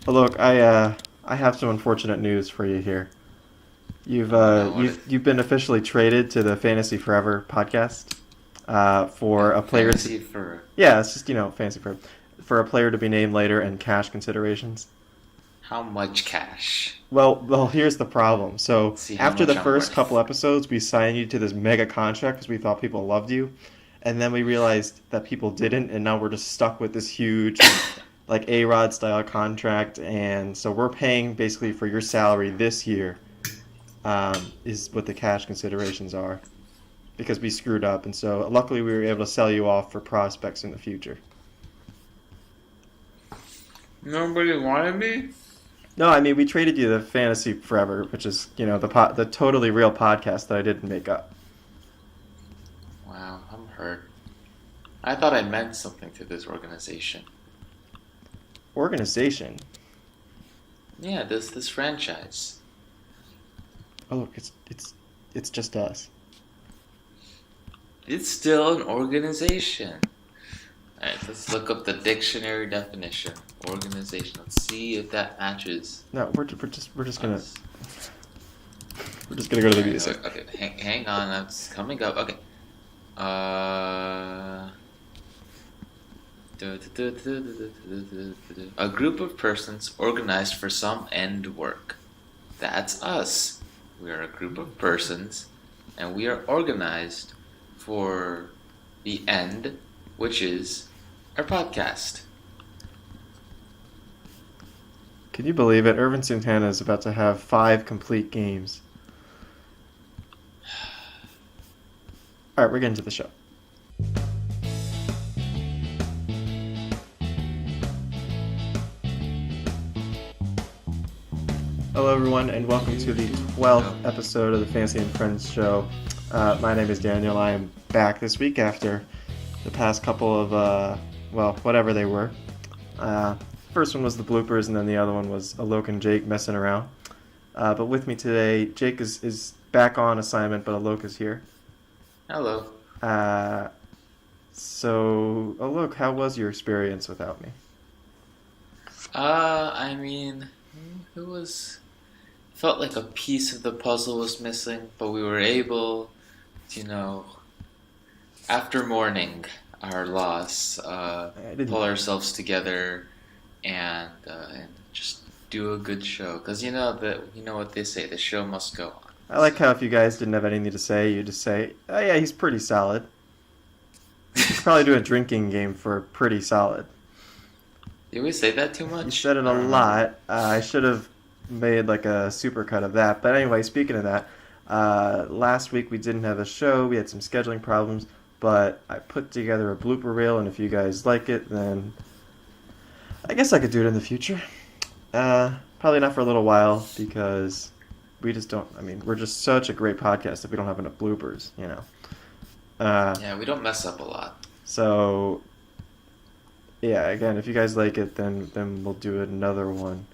Well, look, I have some unfortunate news for you here. You've Oh no, you've been officially traded to the Fantasy Forever podcast for a player to fantasy for yeah, it's just Fantasy Forever for a player to be named later and cash considerations. how much cash? Well, here's the problem. So Let's see how after the much I'm first couple worth. episodes, we signed you to this mega contract because we thought people loved you, and then we realized that people didn't, and now we're just stuck with this huge like A-Rod style contract, and so we're paying basically for your salary this year, is what the cash considerations are because we screwed up, and so luckily we were able to sell you off for prospects in the future. Nobody wanted me? No, I mean we traded you the Fantasy Forever, which is the totally real podcast that I didn't make up. Wow, I'm hurt. I thought I meant something to this organization. Organization. Yeah, this franchise. Oh look, it's just us. It's still an organization. Alright, let's look up the dictionary definition. Organization. Let's see if that matches No, us. we're just gonna go to the Alright, music. okay, hang on, that's coming up. Okay. Uh, a group of persons organized for some end work. That's us. We are a group of persons, and we are organized for the end, which is our podcast. Can you believe it? Irvin Santana is about to have 5 complete games. All right, we're getting to the show. Hello, everyone, and welcome to the 12th episode of the Fancy and Friends show. My name is Daniel. I am back this week after the past couple of, whatever they were. First one was the bloopers, and then the other one was Alok and Jake messing around. But with me today, Jake is back on assignment, but Alok is here. Hello. Uh, so, Alok, how was your experience without me? I mean, it was felt like a piece of the puzzle was missing, but we were able, you know, after mourning our loss, I didn't. pull ourselves together and just do a good show. Cause you know what they say, the show must go on. I like how if you guys didn't have anything to say, you just say, "Oh yeah, he's pretty solid." You should probably do a drinking game for pretty solid. Did we say that too You much? said it I a don't remember. lot. I should have made like a supercut of that. But anyway, speaking of that, last week we didn't have a show. We had some scheduling problems, but I put together a blooper reel, and if you guys like it, then I guess I could do it in the future. Probably not for a little while because we just don't. I mean, we're just such a great podcast if we don't have enough bloopers. Uh, Yeah, we don't mess up a lot. so yeah, again, if you guys like it, then we'll do another one,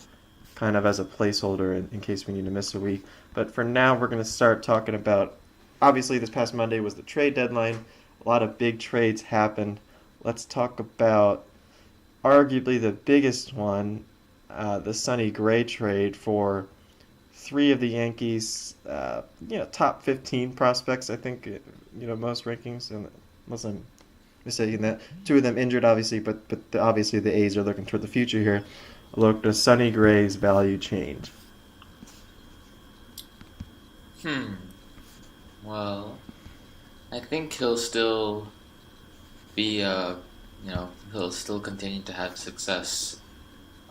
kind of as a placeholder in case we need to miss a week. But for now, we're going to start talking about. Obviously, this past Monday was the trade deadline. A lot of big trades happened. Let's talk about arguably the biggest one, the Sonny Gray trade for three of the Yankees, top 15 prospects. I think most rankings, and unless I'm mistaken that two of them injured, obviously, but obviously the A's are looking toward the future here. Look, does Sonny Gray's value change? Hmm. Well, I think he'll still be, he'll still continue to have success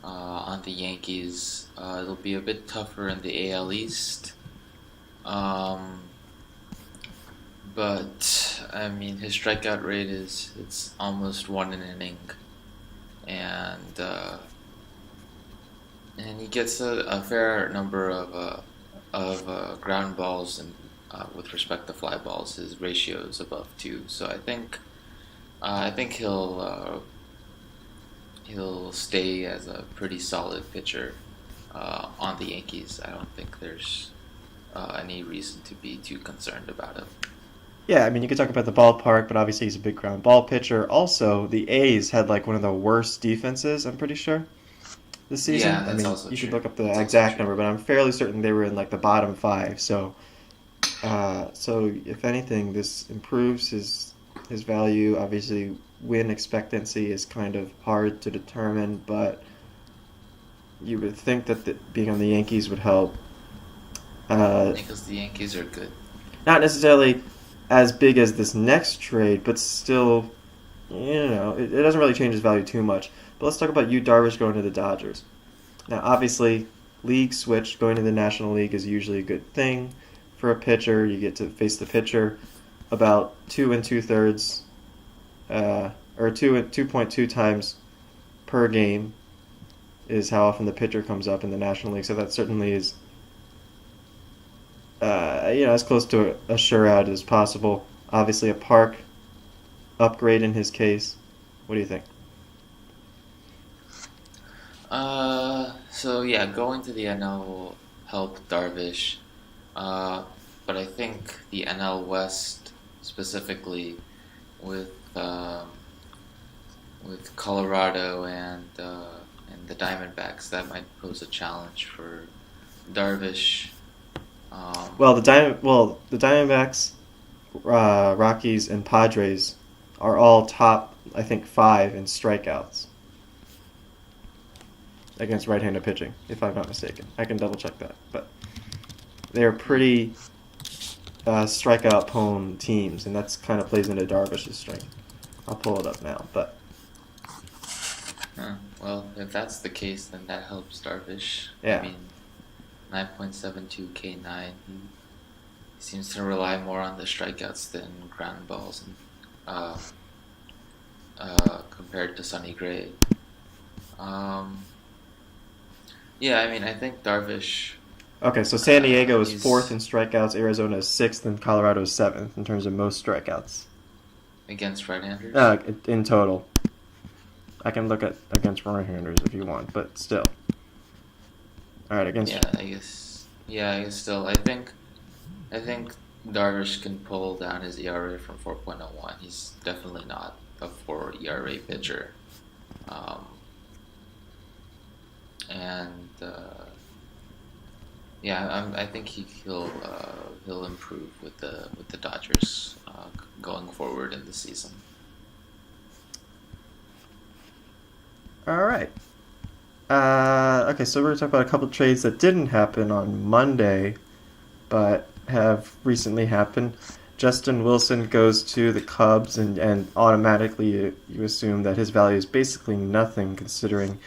on the Yankees. It'll be a bit tougher in the AL East. Um, but I mean, his strikeout rate is it's almost one in an inning, and uh, and he gets a fair number of ground balls, and with respect to fly balls, his ratio is above two. So I think he'll stay as a pretty solid pitcher on the Yankees. I don't think there's any reason to be too concerned about him. Yeah, I mean, you could talk about the ballpark, but obviously he's a big ground ball pitcher. Also, the A's had like one of the worst defenses, I'm pretty sure. this Yeah, season. I that's mean, also you could true. look up the That's also exact true. number, but I'm fairly certain they were in like the bottom five. So if anything, this improves his value. Obviously, win expectancy is kind of hard to determine, but you would think that being on the Yankees would help. Uh, Because the Yankees are good. Not necessarily as big as this next trade, but still, it doesn't really change his value too much. But let's talk about you, Darvish, going to the Dodgers. Now, obviously, league switch going to the National League is usually a good thing for a pitcher. You get to face the pitcher about 2 2/3, or 2.2 times per game is how often the pitcher comes up in the National League. So that certainly is, as close to a sure out as possible. Obviously, a park upgrade in his case. What do you think? So yeah, going to the NL will help Darvish. Uh, but I think the NL West specifically with Colorado and the Diamondbacks, that might pose a challenge for Darvish. Um, The Diamondbacks, Rockies, and Padres are all top, I think, five in strikeouts against right-handed pitching, if I'm not mistaken. I can double check that, but they're pretty strikeout-prone teams, and that's kind of plays into Darvish's strength. I'll pull it up now, but well, if that's the case, then that helps Darvish. I yeah. mean, 9.72 K9. He seems to rely more on the strikeouts than ground balls, and, compared to Sonny Gray. Um, yeah, I mean, I think Darvish. Okay, so San Diego is fourth He's in strikeouts, Arizona is sixth, and Colorado is seventh in terms of most strikeouts against right-handers. in total. I can look at against right-handers if you want, but still. All right, against. Yeah, I guess. Yeah, I guess still. I think Darvish can pull down his ERA from 4.01. He's definitely not a 4 ERA pitcher. Um, and yeah, I think he'll improve with the Dodgers going forward in the season. All right. Okay, so we're going to talk about a couple trades that didn't happen on Monday, but have recently happened. Justin Wilson goes to the Cubs, and automatically you assume that his value is basically nothing considering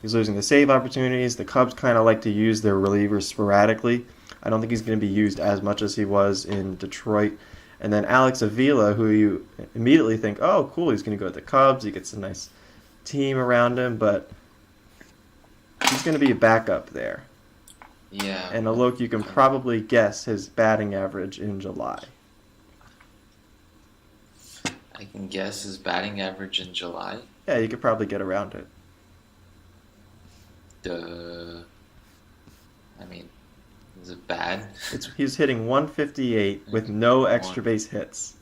he's losing the save opportunities. The Cubs kind of like to use their relievers sporadically. I don't think he's going to be used as much as he was in Detroit. And then Alex Avila, who you immediately think, oh, cool, he's going to go to the Cubs. He gets a nice team around him, but he's going to be a backup there. Yeah. And Alok, you can probably guess his batting average in July. I can guess his batting average in July. Yeah, you could probably get around it. I mean, is it bad? He's hitting 158 with no extra One. base hits.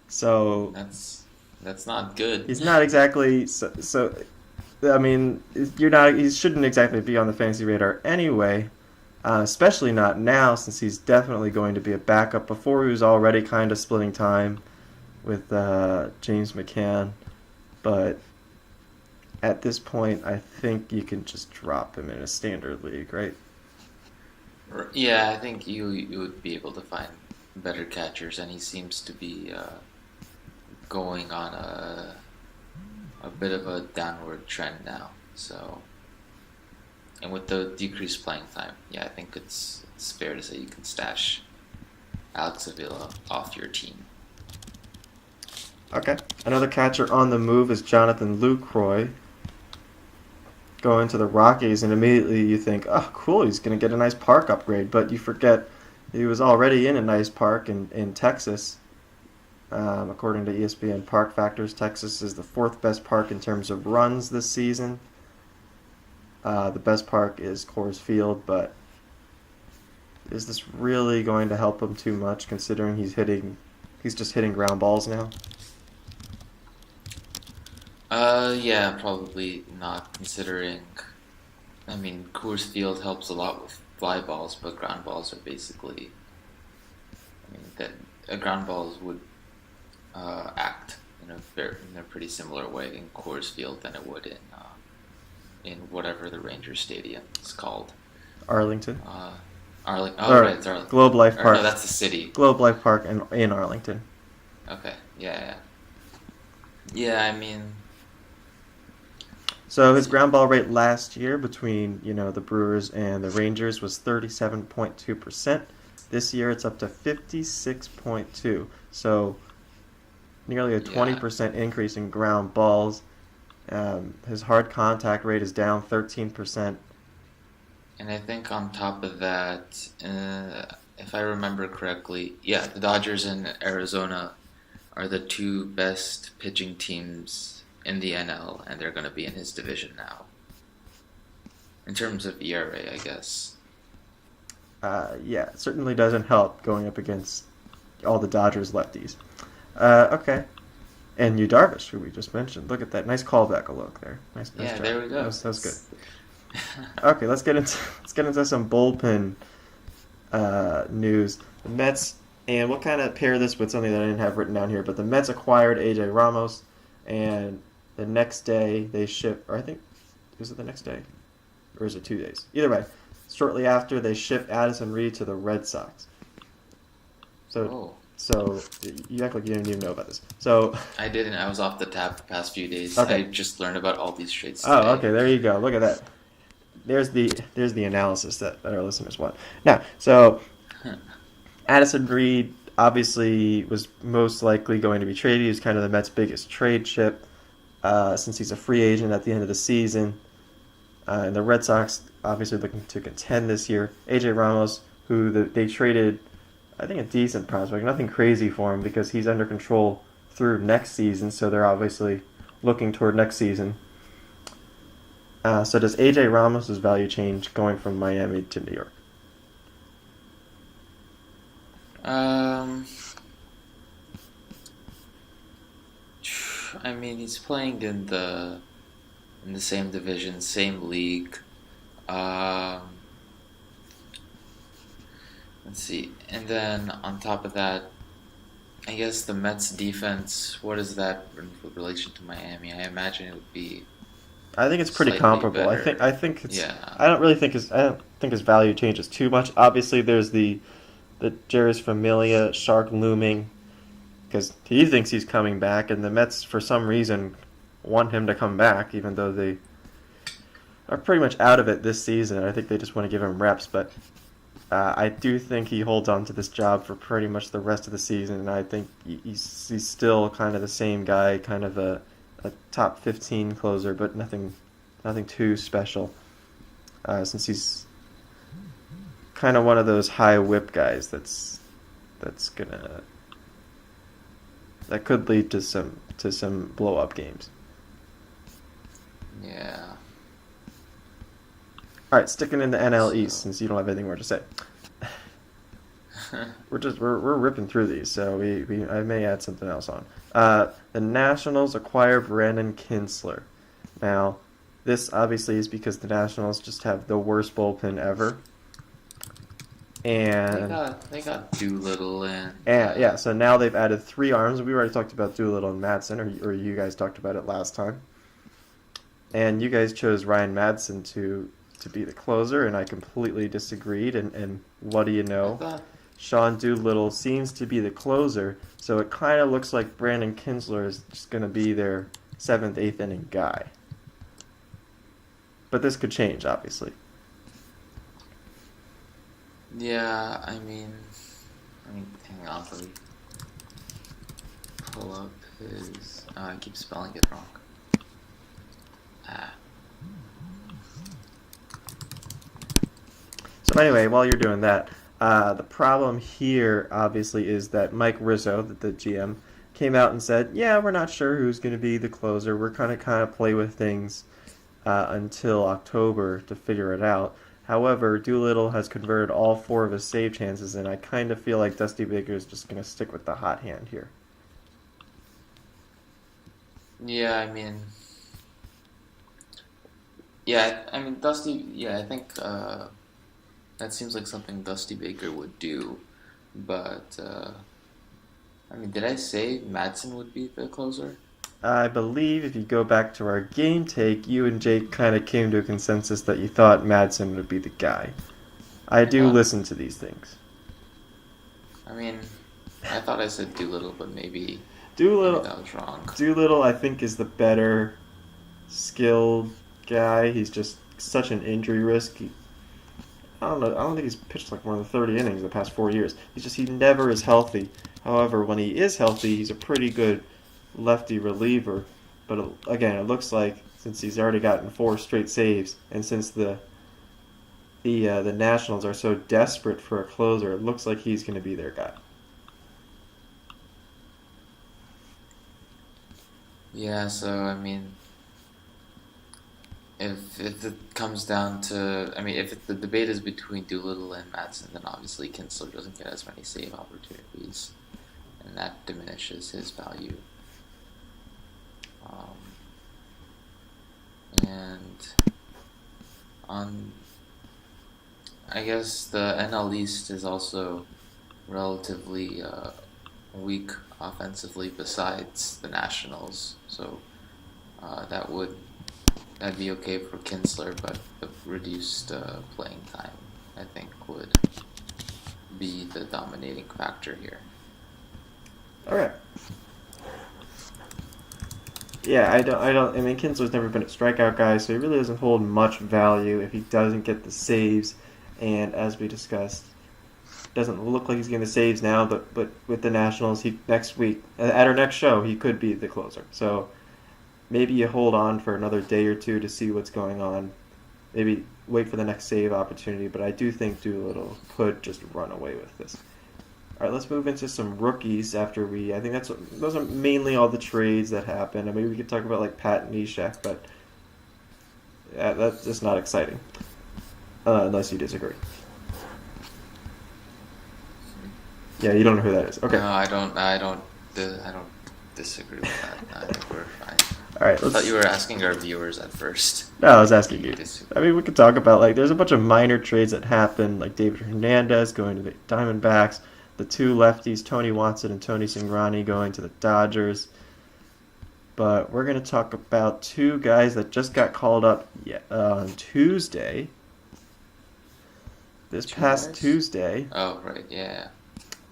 So That's not good. he's not exactly so. I mean, you're not. He shouldn't exactly be on the fantasy radar anyway. Especially not now, since he's definitely going to be a backup. Before he was already kind of splitting time with James McCann, but at this point, I think you can just drop him in a standard league, right? Yeah, I think you would be able to find better catchers, and he seems to be going on a bit of a downward trend now. So, and with the decreased playing time, yeah, I think it's fair to say you can stash Alex Avila off your team. Okay. Another catcher on the move is Jonathan Lucroy. Going to the Rockies, and immediately you think, oh, cool, he's going to get a nice park upgrade. But you forget he was already in a nice park in Texas. According to ESPN Park Factors, Texas is the fourth best park in terms of runs this season. The best park is Coors Field, but is this really going to help him too much considering he's just hitting ground balls now? Yeah, probably not considering I mean, Coors Field helps a lot with fly balls, but ground balls are basically. I mean, that ground balls would act in a pretty similar way in Coors Field than it would in whatever the Rangers Stadium is called. Arlington. Uh, Arlington. Oh, right, Or it's Arlington. Globe Life Or no, Park. that's the city. Globe Life Park in Arlington. Okay, yeah. Yeah, I mean, So let's his see. ground ball rate last year between, the Brewers and the Rangers was 37.2%. This year it's up to 56.2. So nearly a Yeah, 20% increase in ground balls. His hard contact rate is down 13%. and I think on top of that, if I remember correctly, yeah, the Dodgers and Arizona are the two best pitching teams in the NL, and they're going to be in his division now. In terms of ERA, I guess. Yeah, it certainly doesn't help going up against all the Dodgers lefties. Okay. And Yu Darvish, who we just mentioned. Look at that. Nice callback a look there. Nice Yeah, job. there we go. That was good. Okay, let's get into some bullpen news. The Mets, and we'll kind of pair this with something that I didn't have written down here, but the Mets acquired AJ Ramos, and the next day they ship, or I think, is it the next day? Or is it 2 days? Either way, shortly after they ship Addison Reed to the Red Sox. So, Oh, so you act like you didn't even know about this. So, I didn't. I was off the tap the past few days. I okay. just learned about all these trades Oh, today. okay, there you go. Look at that. There's the analysis that our listeners want. Now, so Addison Reed obviously was most likely going to be traded. He was kind of the Mets' biggest trade chip since he's a free agent at the end of the season. And the Red Sox obviously looking to contend this year. AJ Ramos, who they traded, I think a decent prospect, nothing crazy for him because he's under control through next season. So they're obviously looking toward next season. So does AJ Ramos' value change going from Miami to New York? Um, I mean, he's playing in the same division, same league. Um, let's see. And then on top of that, I guess the Mets defense, what is that in relation to Miami? I imagine it would be I think it's pretty slightly comparable. I think better. I think it's. Yeah. I don't think his value changes too much. Obviously, there's the Jerry's Familia shark looming because he thinks he's coming back, and the Mets for some reason want him to come back, even though they are pretty much out of it this season. I think they just want to give him reps, but I do think he holds on to this job for pretty much the rest of the season, and I think he's still kind of the same guy, kind of a top 15 closer, but nothing too special. Since he's kind of one of those high whip guys that could lead to some blow up games. Yeah. All right, sticking in the NL East So, since you don't have anything more to say. We're ripping through these, so I may add something else on. The Nationals acquire Brandon Kinsler. Now, this obviously is because the Nationals just have the worst bullpen ever, and they got Doolittle and yeah, so now they've added three arms. We already talked about Doolittle and Madsen, or you guys talked about it last time, and you guys chose Ryan Madsen to be the closer, and I completely disagreed. And what do you I know? thought Sean Doolittle seems to be the closer, so it kind of looks like Brandon Kinsler is just going to be their seventh, eighth inning guy. But this could change, obviously. yeah, I mean hang on, let me pull up his I keep spelling it wrong. Ah. So anyway, while you're doing that, the problem here, obviously, is that Mike Rizzo, the GM, came out and said, "Yeah, we're not sure who's going to be the closer. We're kind of play with things until October to figure it out." However, Doolittle has converted all four of his save chances, and I kind of feel like Dusty Baker is just going to stick with the hot hand here. Yeah, I mean Yeah, I mean Dusty. Yeah, I think that seems like something Dusty Baker would do. But I mean, did I say Madsen would be the closer? I believe if you go back to our game take, you and Jake kind of came to a consensus that you thought Madsen would be the guy. I I do thought. listen to these things. I mean, I thought I said Doolittle, but maybe Doolittle, that was wrong. Doolittle, I think is the better skilled guy. He's just such an injury risk. I don't know. I don't think he's pitched like more than 30 innings in the past 4 years. He never is healthy. However, when he is healthy, he's a pretty good lefty reliever. But again, it looks like since he's already gotten 4 straight saves, and since the Nationals are so desperate for a closer, it looks like he's going to be their guy. Yeah, so I mean, if it comes down to, I mean, the debate is between Doolittle and Madsen, then obviously Kinsler doesn't get as many save opportunities, and that diminishes his value. Um, and on, I guess the NL East is also relatively weak offensively besides the Nationals, so that would that'd be okay for Kinsler, but the reduced playing time, I think, would be the dominating factor here. All right. Yeah, I mean, Kinsler's never been a strikeout guy, so he really doesn't hold much value if he doesn't get the saves. And as we discussed, doesn't look like he's getting the saves now, but with the Nationals, he next week at our next show, he could be the closer. So maybe you hold on for another day or two to see what's going on. Maybe wait for the next save opportunity, but I do think Doolittle could just run away with this. All right, let's move into some rookies after I think those are mainly all the trades that happened. I mean, we could talk about like Pat Neshek, but yeah, that's just not exciting unless you disagree. Yeah, you don't know who that is. Okay. No, I don't. I don't disagree with that. I think we're fine. All right. I thought you were asking our viewers at first. No, I was asking you. Disagree. I mean, we could talk about like there's a bunch of minor trades that happened, like David Hernandez going to the Diamondbacks, the 2 lefties, Tony Watson and Tony Cingrani, going to the Dodgers. But we're going to talk about 2 guys that just got called up on Tuesday. This past Tuesday. Oh, right, yeah.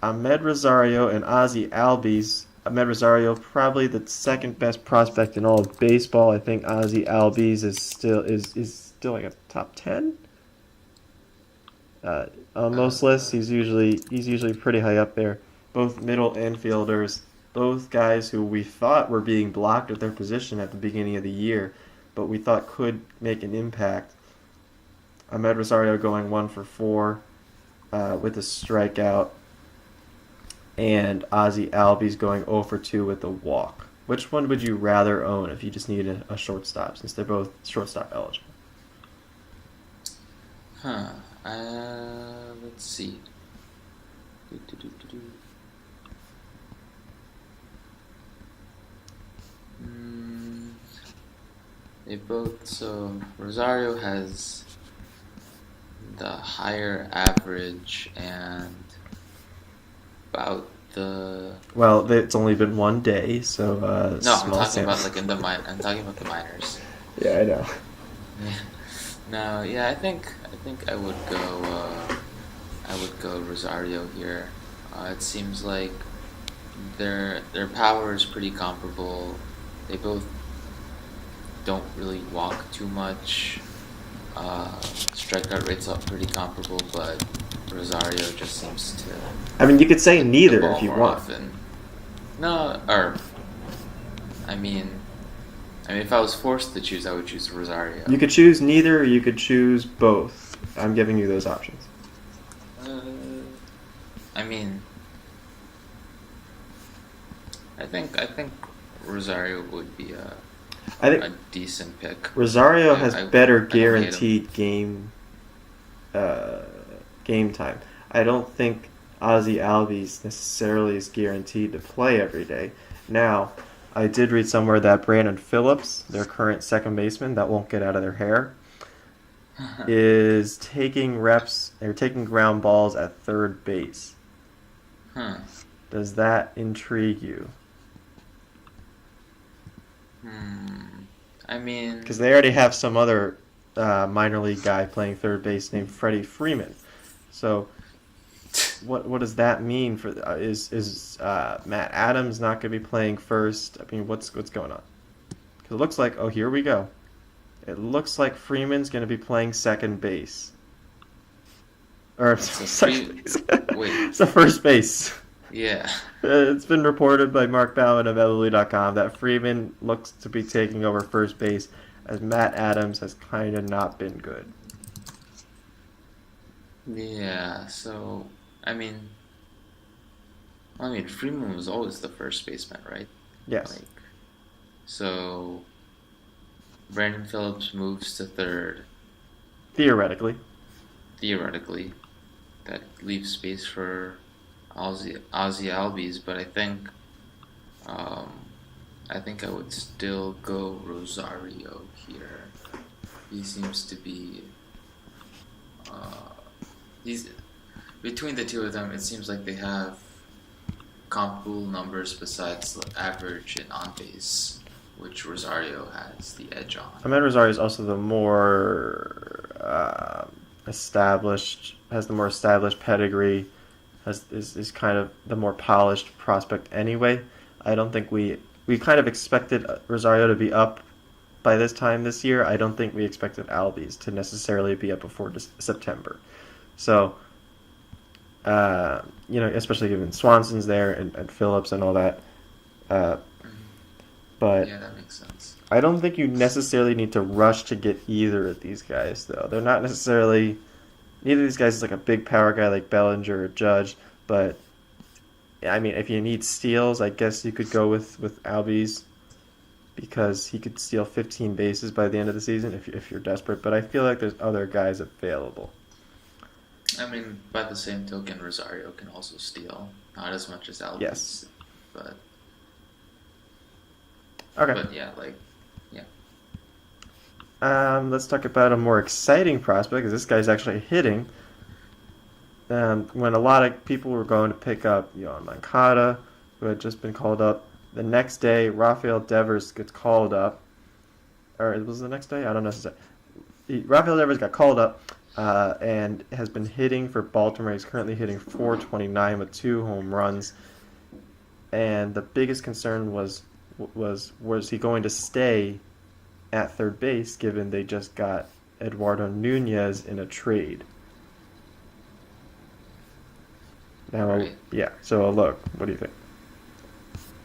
Ahmed Rosario and Ozzie Albies. Ahmed Rosario, probably the second best prospect in all of baseball. I think Ozzie Albies is still like a top 10 on most lists. He's usually pretty high up there. Both middle infielders, both guys who we thought were being blocked at their position at the beginning of the year, but we thought could make an impact. Ahmed Rosario going 1 for 4 with a strikeout, and Ozzie Albies going 0 for 2 with a walk. Which one would you rather own if you just needed a shortstop, since they're both shortstop eligible? Huh. Let's see. Do. They both. So Rosario has the higher average and about the. Well, it's only been 1 day, so No, I'm small talking sample. about like I'm talking about the minors. Yeah, I know. Yeah. No, yeah, I think I would go Rosario here. It seems like their power is pretty comparable. They both don't really walk too much. Strikeout rates are pretty comparable, but Rosario just seems to. I mean, you could say hit the neither ball if you more want. often. No, or I mean, if I was forced to choose, I would choose Rosario. You could choose neither, or you could choose both. I'm giving you those options. I mean, I think Rosario would be a decent pick. Rosario has better I don't hate him. guaranteed game time. I don't think Ozzie Albies necessarily is guaranteed to play every day. Now, I did read somewhere that Brandon Phillips, their current second baseman, that won't get out of their hair. is taking reps or taking ground balls at third base. Huh. Does that intrigue you? Hmm. I Because mean, they already have some other minor league guy playing third base named Freddie Freeman. So what does that mean for is Matt Adams not going to be playing first? I mean, what's going on? Because it looks like here we go. It looks like Freeman's going to be playing second base. Or so second free. base. Wait. It's the first base. Yeah. It's been reported by Mark Bowen of MLB.com that Freeman looks to be taking over first base as Matt Adams has kind of not been good. Yeah. So, I mean, Freeman was always the first baseman, right? Yes. Like, so Brandon Phillips moves to third. Theoretically. Theoretically, that leaves space for Ozzy Albies, but um, I think I would still go Rosario here. He seems to be, uh, he's between the two of them. It seems like they have comparable numbers besides the average and on base, which Rosario has the edge on. Ahmed Rosario is also the more established, has the more established pedigree, is kind of the more polished prospect anyway. I don't think we kind of expected Rosario to be up by this time this year. I don't think we expected Albies to necessarily be up before September. So, especially given Swanson's there and Phillips and all that. Uh, but Yeah, that makes sense. I don't think you necessarily need to rush to get either of these guys, though. They're not necessarily. Neither of these guys is like a big power guy like Bellinger or Judge, but I mean, if you need steals, I guess you could go with Albies because he could steal 15 bases by the end of the season if you're desperate. But I feel like there's other guys available. I mean, by the same token, Rosario can also steal, not as much as Albies, Yes. but Okay. yeah, like yeah. Let's talk about a more exciting prospect because this guy's actually hitting. When a lot of people were going to pick up, Moncada, who had just been called up, the next day Rafael Devers gets called up, or it was the next day. I don't know. Rafael Devers got called up and has been hitting for Baltimore. He's currently hitting .429 with 2 home runs. And the biggest concern was he going to stay at third base given they just got Eduardo Nunez in a trade. Now, Right. yeah. So look, what do you think?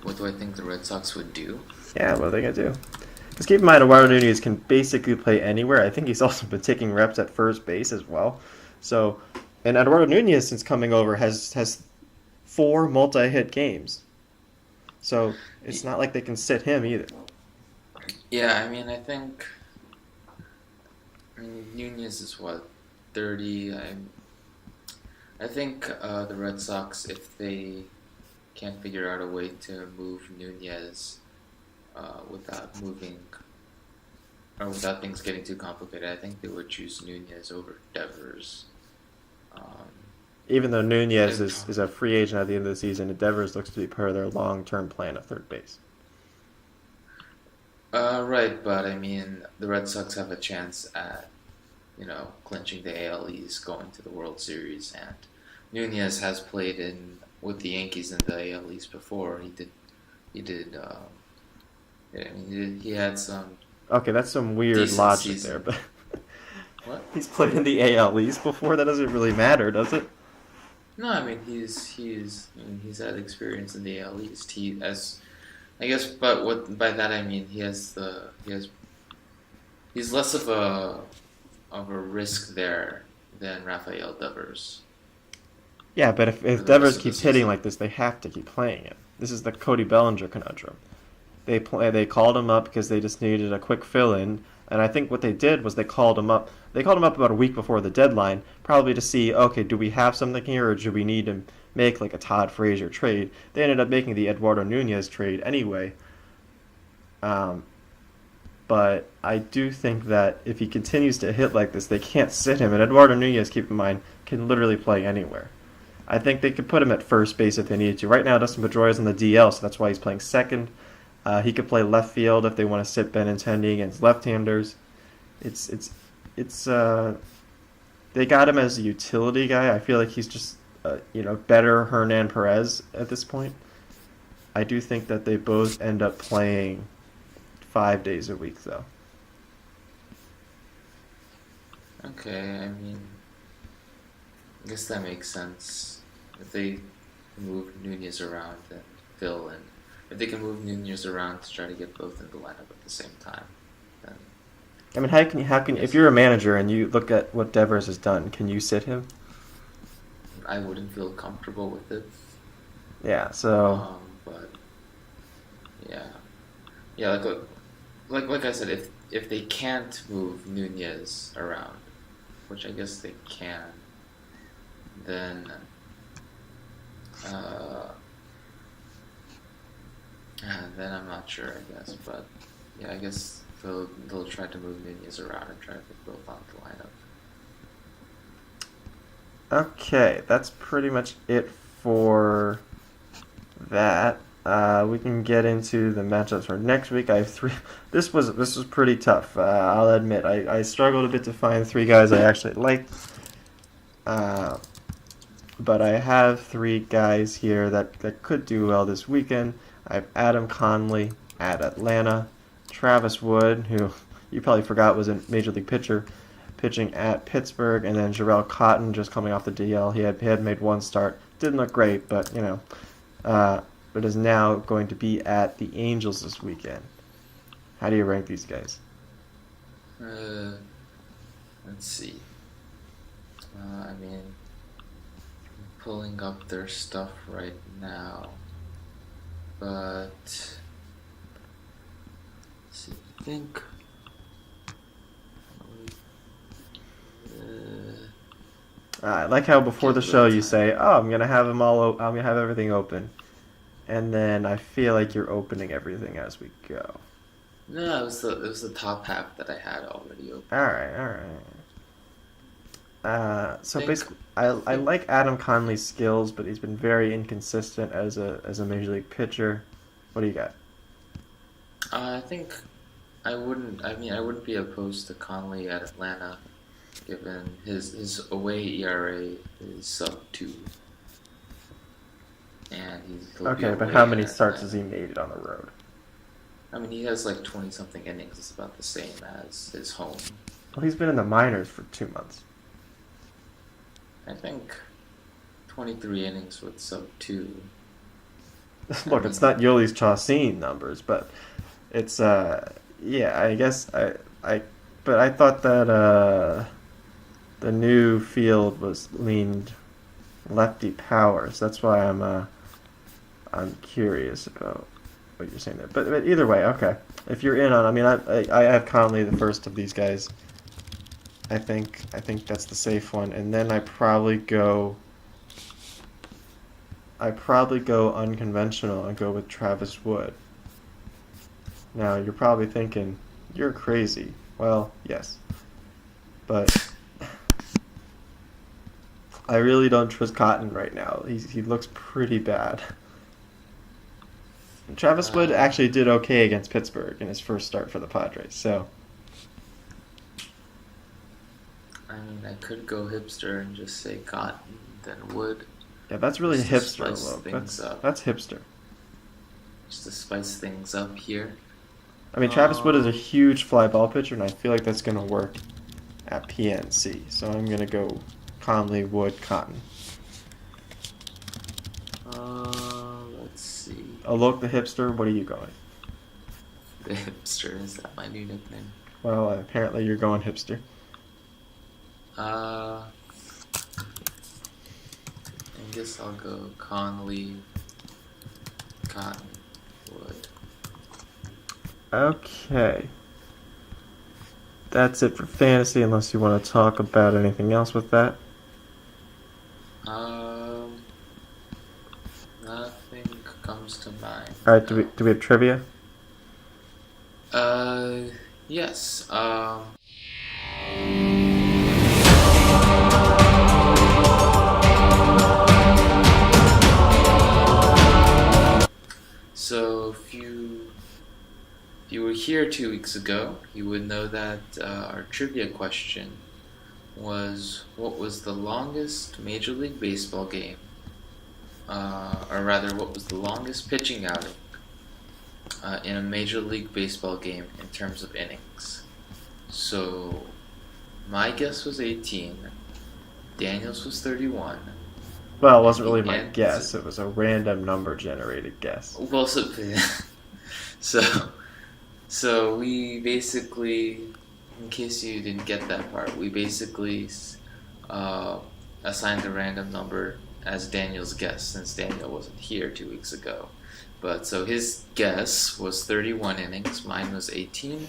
What do I think the Red Sox would do? Yeah, what are they gonna do? Because keep in mind, Eduardo Nunez can basically play anywhere. I think he's also been taking reps at first base as well. So, and Eduardo Nunez, since coming over, has 4 multi-hit games. So it's not like they can sit him either. Yeah, I mean Nunez is what 30. I think the Red Sox, if they can't figure out a way to move Nunez without moving or without things getting too complicated, I think they would choose Nunez over Devers. Um, Even though Nunez and- is a free agent at the end of the season, Devers looks to be part of their long-term plan at third base. right, but I mean the Red Sox have a chance at clinching the AL East, going to the World Series, and Nunez has played in with the Yankees in the AL East before. He did. Yeah, I mean, he had some Okay, that's some weird decent logic season. there, but What? he's played in the AL East before. That doesn't really matter, does it? No, I mean he's had experience in the AL East. I guess, but what by that I mean he's less of a risk there than Rafael Devers. Yeah, but For if the rest Devers of the keeps hitting season. like this, they have to keep playing him. This is the Cody Bellinger conundrum. They called him up because they just needed a quick fill-in, and I think what they did was they called him up. They called him up about a week before the deadline, probably to see, okay, do we have something here, or do we need to make like a Todd Frazier trade? They ended up making the Eduardo Nunez trade anyway. But I do think that if he continues to hit like this, they can't sit him. And Eduardo Nunez, keep in mind, can literally play anywhere. I think they could put him at first base if they needed to. Right now, Dustin Pedroia is on the DL, so that's why he's playing second. He could play left field if they want to sit Benintendi against left-handers. It's it's it's. They got him as a utility guy. I feel like he's just better Hernan Perez at this point. I do think that they both end up playing 5 days a week though. Okay, I mean, I guess that makes sense. If they move Nunez around and fill in, if they can move Nunez around to try to get both in the lineup at the same time, then I mean, how can if yes, you're a manager and you look at what Devers has done, can you sit him? I wouldn't feel comfortable with it. Yeah. So But yeah, yeah, like I said, if they can't move Nunez around, which I guess they can, then uh, then I'm not sure, I guess. But yeah, I guess they'll try to move Nunez around and try to get both onto the lineup. okay, that's pretty much it for that. We can get into the matchups for next week. I have three. This was pretty tough. I'll admit I struggled a bit to find three guys I actually liked. Uh, but I have three guys here that could do well this weekend. I have Adam Conley at Atlanta, Travis Wood, who you probably forgot was a major league pitcher, pitching at Pittsburgh, and then Jarrell Cotton just coming off the DL. He had made one start, didn't look great, but but is now going to be at the Angels this weekend. How do you rank these guys? Uh, let's see. I mean, I'm pulling up their stuff right now, but let's see. I think. I like how before Get the a show little you time. say, "Oh, I'm gonna have them all. I'm gonna have everything open," and then I feel like you're opening everything as we go. No, it was the top half that I had already open. All right, all right. So Think basically, I think like Adam Conley's skills, but he's been very inconsistent as a major league pitcher. What do you got? I think I wouldn't. I mean, I wouldn't be opposed to Conley at Atlanta, given his away ERA is sub 2, and he'll be Okay, but how away many at starts has Atlanta. he made on the road? I mean, he has like 20 something innings. It's about the same as his home. Well, he's been in the minors for 2 months. I think 23 innings with sub 2. I Look, it's mean, not Yoeli's Chaucine numbers, but it's yeah, I guess I but I thought that the new field was leaned lefty power, so that's why I'm curious about what you're saying there. But either way, okay. If you're in on, I mean, I have Conley the first of these guys. I think that's the safe one, and then I probably go unconventional and go with Travis Wood. Now you're probably thinking you're crazy. Well, yes, but I really don't trust Cotton right now. He looks pretty bad. Travis Wood uh, actually did okay against Pittsburgh in his first start for the Padres. So I mean, I could go hipster and just say Cotton, then Wood, yeah, that's really just to hipster spice look. things up. That's hipster. Just to spice things up here. I mean, Travis Wood is a Um, huge fly ball pitcher, and I feel like that's going to work at PNC. So I'm going to go Conley, Wood, Cotton. let's see. Alok the hipster, what are you going? The hipster, is that my new nickname? Well, apparently you're going hipster. Uh, I guess I'll go Conley, Cotton, Wood. Okay. That's it for fantasy, unless you want to talk about anything else with that. Um, Nothing comes to mind. All right, do we No. do we have trivia? Uh, Yes. So if you were here 2 weeks ago, you would know that our trivia question was what was the longest Major League Baseball game, or rather, what was the longest pitching outing in a Major League Baseball game in terms of innings? So my guess was 18, Daniel's was 31, Well, it and wasn't the really my answer. guess. It was a random number generated guess. Well, so so we basically, in case you didn't get that part, we basically uh, assigned a random number as Daniel's guess since Daniel wasn't here 2 weeks ago. But so his guess was 31 innings, mine was 18,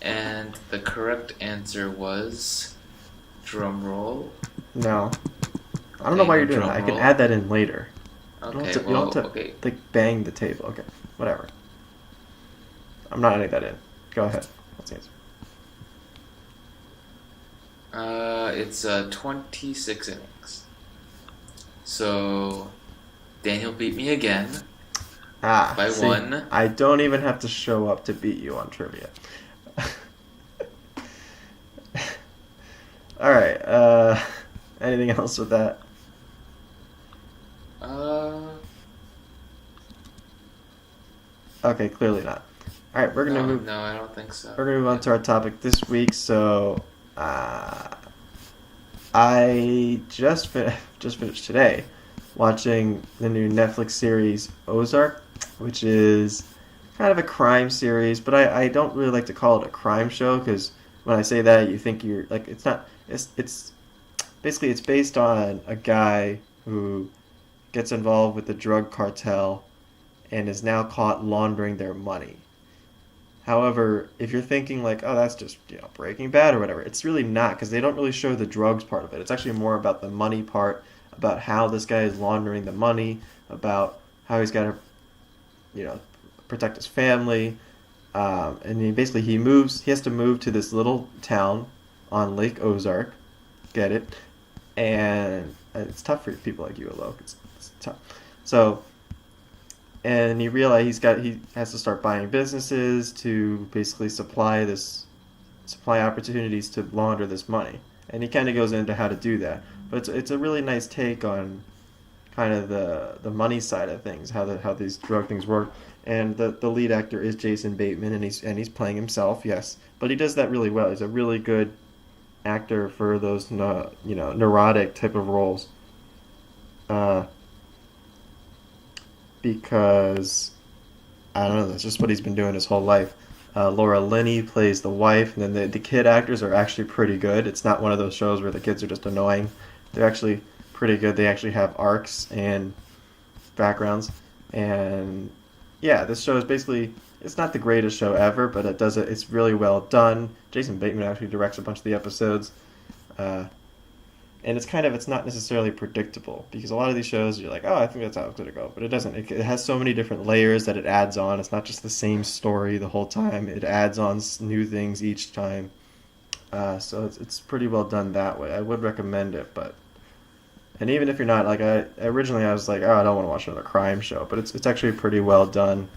and the correct answer was drum roll. No. I don't know Okay, why no you're doing that. I drum can roll. add that in later. Okay, You don't well, have to okay. like bang the table. Okay, whatever. I'm not adding that in. Go ahead. What's the answer? It's 26 innings. So Daniel beat me again by See, one. I don't even have to show up to beat you on trivia. All right. Anything else with that? Uh, Okay, clearly not. All right, no, I don't think so. we're gonna move on to our topic this week. So, I just finished today watching the new Netflix series Ozark, which is kind of a crime series, but I don't really like to call it a crime show because when I say that, you think you're like it's not. It's basically it's based on a guy who gets involved with the drug cartel and is now caught laundering their money. However, if you're thinking like, oh, that's just Breaking Bad or whatever, it's really not because they don't really show the drugs part of it. It's actually more about the money part, about how this guy is laundering the money, about how he's got to, you know, protect his family, and he moves. He has to move to this little town on Lake Ozark. Get it? And it's tough for people like you, Alok. It's tough. So and he realized he has to start buying businesses to basically supply opportunities to launder this money, and he kind of goes into how to do that. But it's a really nice take on kind of the money side of things, how these drug things work. And the lead actor is Jason Bateman, and he's playing himself, yes, but he does that really well. He's a really good actor for those neurotic type of roles. Uh, because I don't know. That's just what he's been doing his whole life. Laura Linney plays the wife, and then the kid actors are actually pretty good. It's not one of those shows where the kids are just annoying. They're actually pretty good. They actually have arcs and backgrounds. And yeah, this show is basically it's not the greatest show ever, but it's really well done. Jason Bateman actually directs a bunch of the episodes. Uh, and it's not necessarily predictable because a lot of these shows you're like, oh, I think that's how it's gonna go, but it doesn't. It has so many different layers that it adds on. It's not just the same story the whole time. It adds on new things each time. So it's pretty well done that way. I would recommend it, but and even if you're not like originally I was like, oh, I don't want to watch another crime show, but it's actually pretty well done,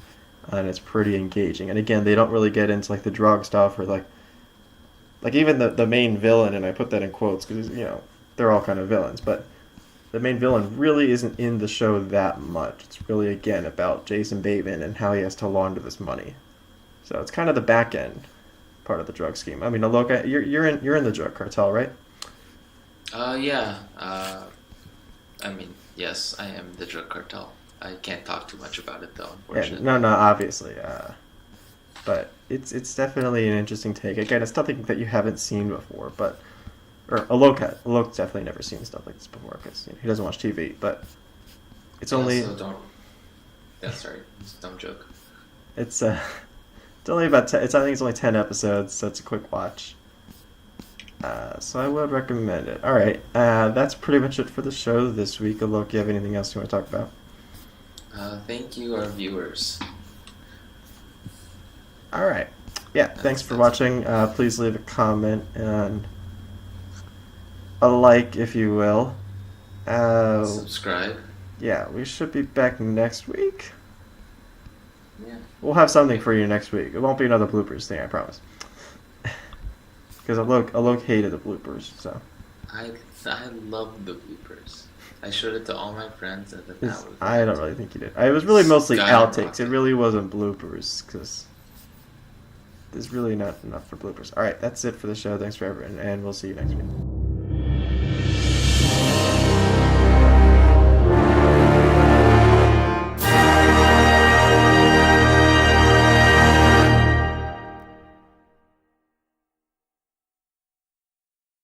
and it's pretty engaging. And again, they don't really get into like the drug stuff or like even the main villain, and I put that in quotes because they're all kind of villains, but the main villain really isn't in the show that much. It's really again about Jason Bateman and how he has to launder this money. So it's kind of the back end part of the drug scheme. I mean, Aloka, you're in the drug cartel, right? Yeah. I mean, yes, I am the drug cartel. I can't talk too much about it though, Yeah, no, unfortunately. no, obviously, but it's definitely an interesting take. Again, it's something that you haven't seen before, but or Alok's definitely never seen stuff like this before because he doesn't watch TV. But it's Yeah, only so don't. Yeah, sorry, it's a dumb joke. it's it's only about I think it's only 10 episodes, so it's a quick watch. So I would recommend it. All right, that's pretty much it for the show this week. Alok, you have anything else you want to talk about? Thank you, our viewers. All right. yeah, thanks for watching. Please leave a comment and a like, if you will. Subscribe. Yeah, we should be back next week. Yeah. We'll have something for you next week. It won't be another bloopers thing, I promise. Because Alok hated the bloopers, so. I love the bloopers. I showed it to all my friends, and then that was I don't really think you did. It was really mostly outtakes. It Skyrocket. really wasn't bloopers, because there's really not enough for bloopers. All right, that's it for the show. Thanks for everyone, and we'll see you next week.